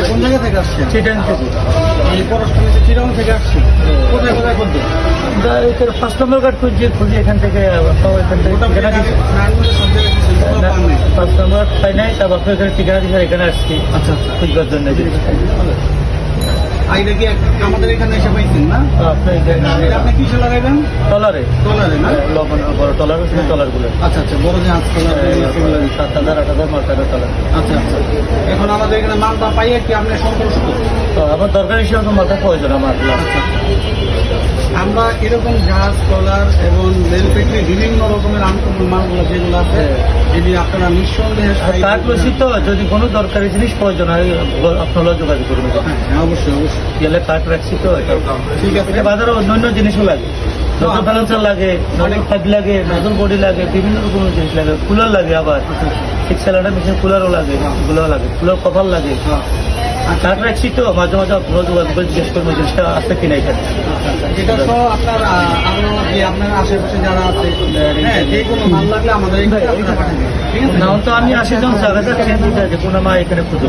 কোন জায়গা থেকে আসছে? চিটাং থেকে। এই পরশটা চিটাং থেকে আসছে। কোথায় কোথায় করতে? ফার্স্ট নম্বর কার্ড খুঁজি এখান থেকে ফার্স্ট নম্বর পাই নাই, তারপর আপনার এখানে ঠিকানা দিচ্ছে, এখানে আসছি। আচ্ছা আচ্ছা, খুঁজবার জন্য। আইডা কি আমাদের এখানে এসে পাইছেন না? আপনি কিসে লাগাইবেন? টলারে। টলারে না? লবণ বড় টলার আছে, টলার গুলো। আচ্ছা আচ্ছা, বড় জাহাজ টলার। 7,000 8,000 মাল টাকা টলার। আচ্ছা আচ্ছা, এখন আমাদের এখানে মালটা পাইয়ে কি আপনি সন্তুষ্ট? তো আমার দরকার হিসেবে মালটা প্রয়োজন আমার। আমরা এরকম জাহাজ টলার এবং রেল ফ্যাক্টরি বিভিন্ন রকমের মালগুলো যেগুলো আছে, যদি আপনারা নিঃসন্দেহে কার্ড লসি, তো যদি কোনো দরকারি জিনিস প্রয়োজন হয় আপনারা যোগাযোগ করবেন। হ্যাঁ অবশ্যই অবশ্যই, গেলে কার্ড রাখছি তো। ঠিক আছে। এটা বাজারে অন্যান্য জিনিসও লাগে, নজর ব্যালেন্সার লাগে, নজর ফাইভ লাগে, নজর বডি লাগে, বিভিন্ন রকমের জিনিস লাগে, কুলার লাগে, আবার ঠিক স্যালাডার মেশিন কুলারও লাগে, এগুলো লাগে, কুলার কভার লাগে। কার্ড রাখছি তো, মাঝে মাঝে আপনারা যোগাযোগ করে জিজ্ঞেস করবেন জিনিসটা আছে কিনা এখানে। এটা তো আপনার আরো যে আপনার আশেপাশে যারা আছে, হ্যাঁ, যে কোনো মাল লাগলে আমাদের এখানে আপনারা পাঠান। ঠিক আছে, না তো আমি 80 জন জায়গা যাচ্ছি, কোনো মা এখানে খুঁজো।